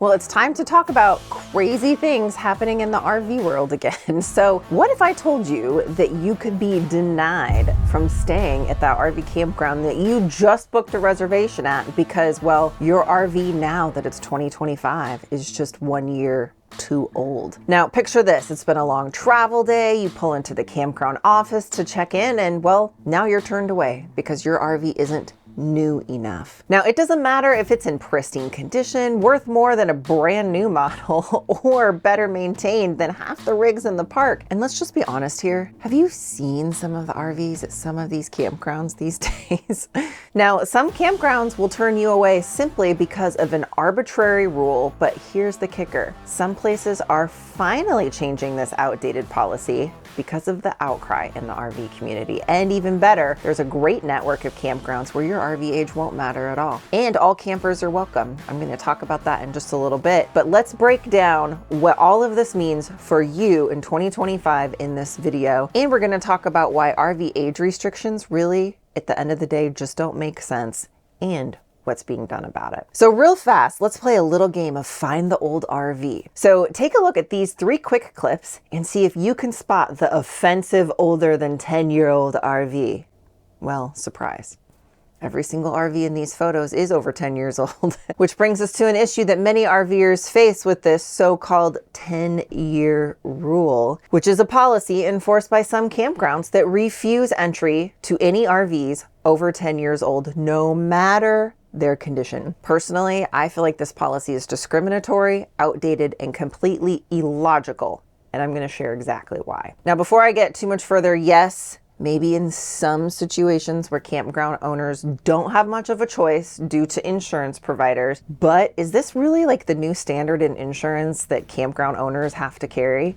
Well, it's time to talk about crazy things happening in the RV world again. So what if I told you that you could be denied from staying at that RV campground that you just booked a reservation at because, well, your RV now that it's 2025 is just 1 year too old. Now, picture this. It's been a long travel day. You pull into the campground office to check in and, well, now you're turned away because your RV isn't new enough. Now, it doesn't matter if it's in pristine condition, worth more than a brand new model, or better maintained than half the rigs in the park. And let's just be honest here. Have you seen some of the RVs at some of these campgrounds these days? Now, some campgrounds will turn you away simply because of an arbitrary rule, but here's the kicker. Some places are finally changing this outdated policy because of the outcry in the RV community. And even better, there's a great network of campgrounds where your RV age won't matter at all. And all campers are welcome. I'm going to talk about that in just a little bit, but let's break down what all of this means for you in 2025 in this video. And we're going to talk about why RV age restrictions really, at the end of the day, just don't make sense and what's being done about it. So real fast, let's play a little game of find the old RV. So take a look at these 3 quick clips and see if you can spot the offensive older than 10-year-old RV. Well, surprise. Every single RV in these photos is over 10 years old, which brings us to an issue that many RVers face with this so-called 10-year rule, which is a policy enforced by some campgrounds that refuse entry to any RVs over 10 years old, no matter their condition. Personally, I feel like this policy is discriminatory, outdated, and completely illogical, and I'm going to share exactly why. Now, before I get too much further, yes, maybe in some situations where campground owners don't have much of a choice due to insurance providers, but is this really like the new standard in insurance that campground owners have to carry?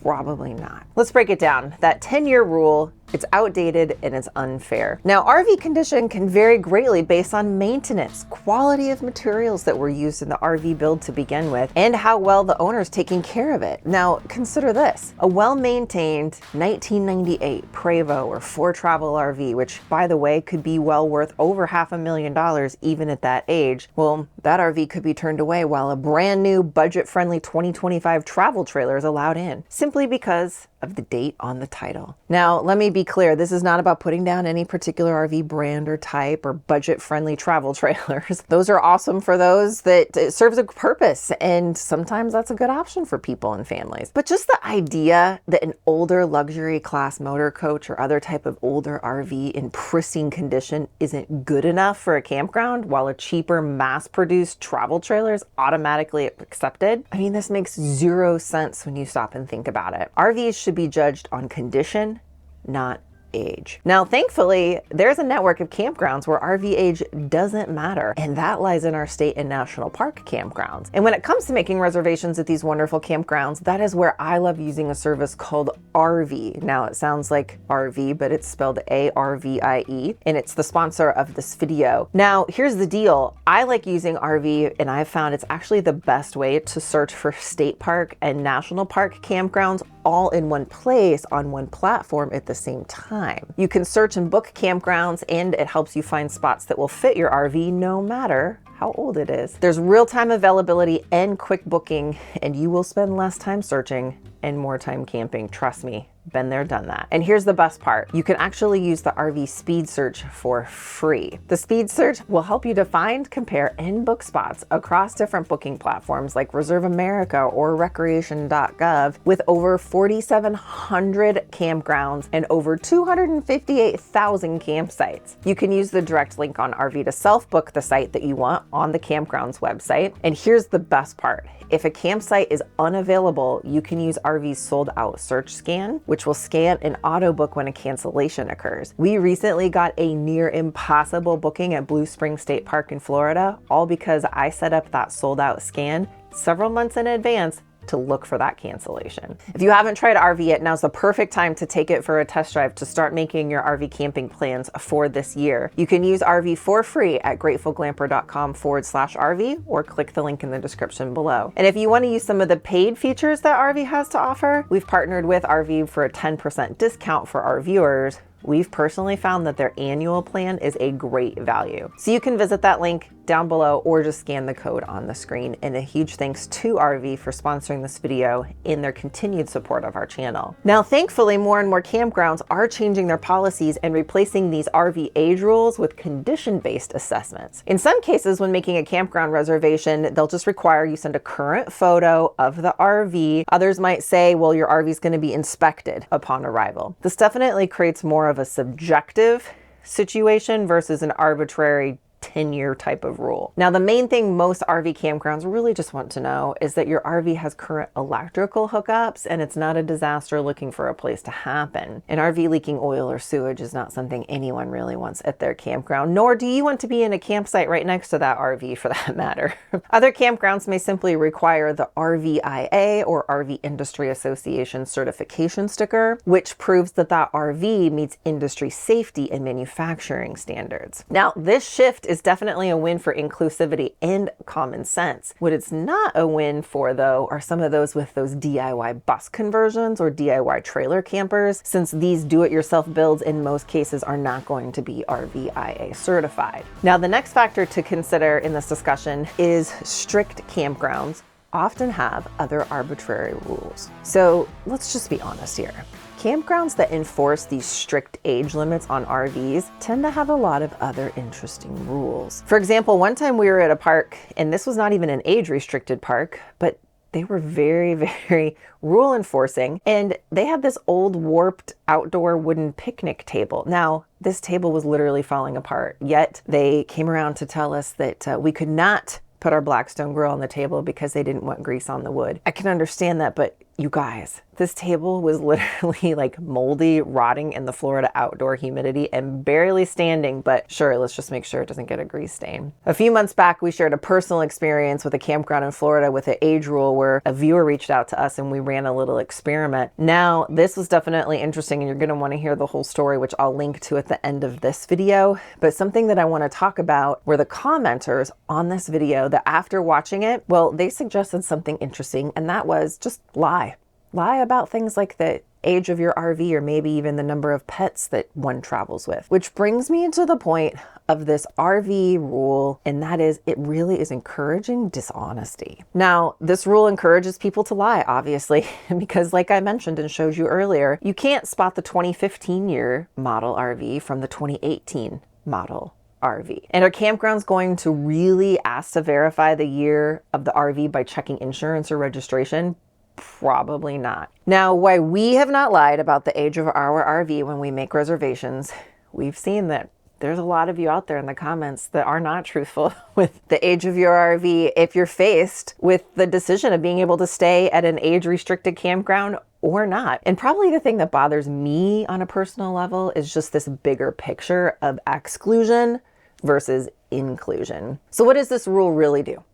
Probably not. Let's break it down. That 10-year rule, it's outdated and it's unfair. Now, RV condition can vary greatly based on maintenance, quality of materials that were used in the RV build to begin with, and how well the owner's taking care of it. Now, consider this. A well-maintained 1998 Prevost or 4Travel RV, which, by the way, could be well worth over $500,000 even at that age, well, that RV could be turned away while a brand new budget-friendly 2025 travel trailer is allowed in, simply because of the date on the title. Now, let me be clear. This is not about putting down any particular RV brand or type or budget-friendly travel trailers. Those are awesome for those that it serves a purpose, and sometimes that's a good option for people and families. But just the idea that an older luxury class motor coach or other type of older RV in pristine condition isn't good enough for a campground while a cheaper mass-produced travel trailer is automatically accepted. I mean, this makes zero sense when you stop and think about it. RVs should be judged on condition, not age. Now, thankfully, there's a network of campgrounds where RV age doesn't matter, and that lies in our state and national park campgrounds. And when it comes to making reservations at these wonderful campgrounds, that is where I love using a service called RV. Now, it sounds like RV, but it's spelled ARVIE, and it's the sponsor of this video. Now, here's the deal. I like using RV, and I've found it's actually the best way to search for state park and national park campgrounds all in one place on one platform at the same time. You can search and book campgrounds, and it helps you find spots that will fit your RV no matter how old it is. There's real-time availability and quick booking, and you will spend less time searching and more time camping. Trust me, been there, done that. And here's the best part. You can actually use the RV speed search for free. The speed search will help you to find, compare, and book spots across different booking platforms like Reserve America or recreation.gov with over 4,700 campgrounds and over 258,000 campsites. You can use the direct link on RV to self-book the site that you want on the campgrounds website. And here's the best part. If a campsite is unavailable, you can use RV's sold out search scan, which will scan and auto book when a cancellation occurs. We recently got a near impossible booking at Blue Spring State Park in Florida, all because I set up that sold out scan several months in advance to look for that cancellation. If you haven't tried RV yet, now's the perfect time to take it for a test drive to start making your RV camping plans for this year. You can use RV for free at gratefulglamper.com/RV or click the link in the description below. And if you want to use some of the paid features that RV has to offer, we've partnered with RV for a 10% discount for our viewers. We've personally found that their annual plan is a great value. So you can visit that link down below or just scan the code on the screen. And a huge thanks to RV for sponsoring this video and their continued support of our channel. Now, thankfully, more and more campgrounds are changing their policies and replacing these RV age rules with condition-based assessments. In some cases, when making a campground reservation, they'll just require you send a current photo of the RV. Others might say, well, your RV is going to be inspected upon arrival. This definitely creates more of a subjective situation versus an arbitrary 10-year type of rule. Now, the main thing most RV campgrounds really just want to know is that your RV has current electrical hookups and it's not a disaster looking for a place to happen. An RV leaking oil or sewage is not something anyone really wants at their campground, nor do you want to be in a campsite right next to that RV for that matter. Other campgrounds may simply require the RVIA or RV Industry Association certification sticker, which proves that that RV meets industry safety and manufacturing standards. Now, this shift is definitely a win for inclusivity and common sense. What it's not a win for, though, are some of those with those DIY bus conversions or DIY trailer campers, since these do-it-yourself builds in most cases are not going to be RVIA certified. Now, the next factor to consider in this discussion is strict campgrounds often have other arbitrary rules. So let's just be honest here. Campgrounds that enforce these strict age limits on RVs tend to have a lot of other interesting rules. For example, one time we were at a park, and this was not even an age-restricted park, but they were very, very rule enforcing, and they had this old warped outdoor wooden picnic table. Now, this table was literally falling apart, yet they came around to tell us that we could not put our Blackstone grill on the table because they didn't want grease on the wood. I can understand that, but you guys, this table was literally like moldy, rotting in the Florida outdoor humidity and barely standing, but sure, let's just make sure it doesn't get a grease stain. A few months back, we shared a personal experience with a campground in Florida with an age rule where a viewer reached out to us and we ran a little experiment. Now, this was definitely interesting and you're gonna wanna hear the whole story, which I'll link to at the end of this video. But something that I wanna talk about were the commenters on this video that after watching it, well, they suggested something interesting, and that was just lie. Lie about things like the age of your RV or maybe even the number of pets that one travels with. Which brings me to the point of this RV rule, and that is it really is encouraging dishonesty. Now, this rule encourages people to lie, obviously, because like I mentioned and showed you earlier, you can't spot the 2015 year model RV from the 2018 model RV. And are campgrounds going to really ask to verify the year of the RV by checking insurance or registration? Probably not. Now, why we have not lied about the age of our RV when we make reservations, we've seen that there's a lot of you out there in the comments that are not truthful with the age of your RV if you're faced with the decision of being able to stay at an age-restricted campground or not. And probably the thing that bothers me on a personal level is just this bigger picture of exclusion versus inclusion. So what does this rule really do?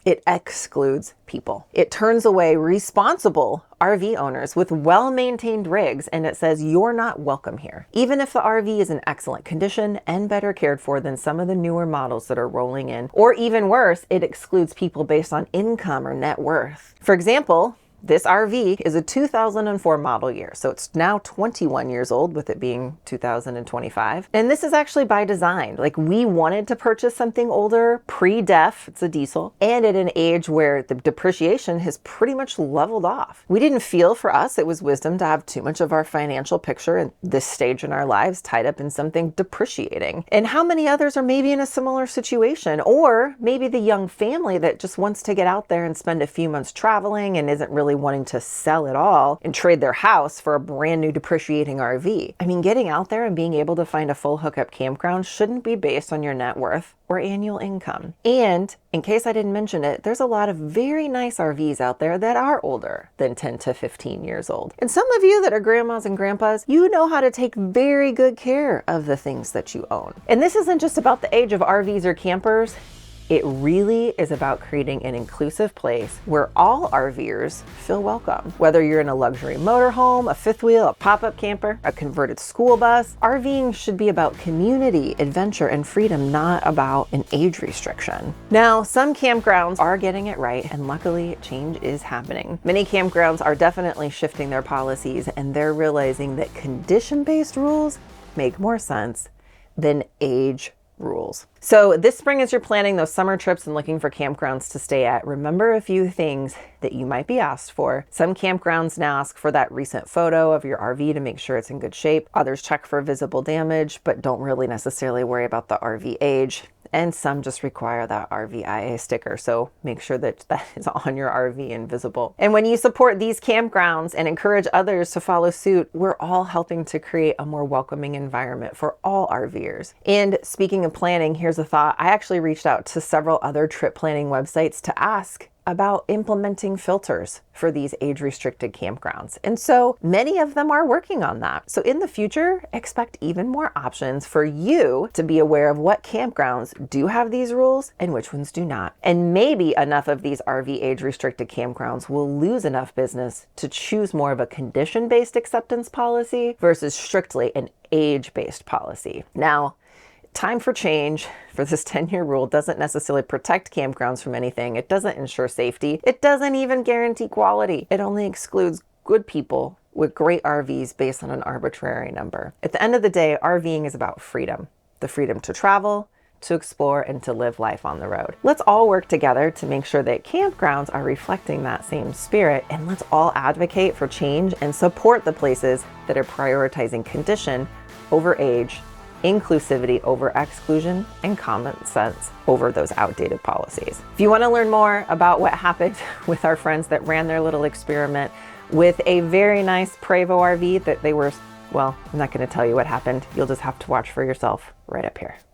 It excludes people. It turns away responsible RV owners with well-maintained rigs, and it says you're not welcome here, even if the RV is in excellent condition and better cared for than some of the newer models that are rolling in. Or even worse, it excludes people based on income or net worth. For example, this RV is a 2004 model year, so it's now 21 years old with it being 2025. And this is actually by design. Like, we wanted to purchase something older, pre-def, it's a diesel, and at an age where the depreciation has pretty much leveled off. We didn't feel for us it was wisdom to have too much of our financial picture at this stage in our lives tied up in something depreciating. And how many others are maybe in a similar situation? Or maybe the young family that just wants to get out there and spend a few months traveling and isn't really wanting to sell it all and trade their house for a brand new depreciating RV. I mean, getting out there and being able to find a full hookup campground shouldn't be based on your net worth or annual income. And in case I didn't mention it, there's a lot of very nice RVs out there that are older than 10 to 15 years old. And some of you that are grandmas and grandpas, you know how to take very good care of the things that you own. And this isn't just about the age of RVs or campers. It really is about creating an inclusive place where all RVers feel welcome. Whether you're in a luxury motorhome, a fifth wheel, a pop-up camper, a converted school bus, RVing should be about community, adventure, and freedom, not about an age restriction. Now, some campgrounds are getting it right, and luckily change is happening. Many campgrounds are definitely shifting their policies, and they're realizing that condition-based rules make more sense than age rules. So this spring, as you're planning those summer trips and looking for campgrounds to stay at, remember a few things that you might be asked for. Some campgrounds now ask for that recent photo of your RV to make sure it's in good shape. Others check for visible damage, but don't really necessarily worry about the RV age. And some just require that RVIA sticker, so make sure that that is on your RV and visible. And when you support these campgrounds and encourage others to follow suit, we're all helping to create a more welcoming environment for all RVers. And speaking of planning, here's a thought. I actually reached out to several other trip planning websites to ask about implementing filters for these age-restricted campgrounds. And so many of them are working on that. So in the future, expect even more options for you to be aware of what campgrounds do have these rules and which ones do not. And maybe enough of these RV age-restricted campgrounds will lose enough business to choose more of a condition-based acceptance policy versus strictly an age-based policy. Now, time for change for this 10-year rule doesn't necessarily protect campgrounds from anything. It doesn't ensure safety. It doesn't even guarantee quality. It only excludes good people with great RVs based on an arbitrary number. At the end of the day, RVing is about freedom. The freedom to travel, to explore, and to live life on the road. Let's all work together to make sure that campgrounds are reflecting that same spirit, and let's all advocate for change and support the places that are prioritizing condition over age, inclusivity over exclusion, and common sense over those outdated policies. If you want to learn more about what happened with our friends that ran their little experiment with a very nice Prevost RV that they were, well, I'm not going to tell you what happened. You'll just have to watch for yourself right up here.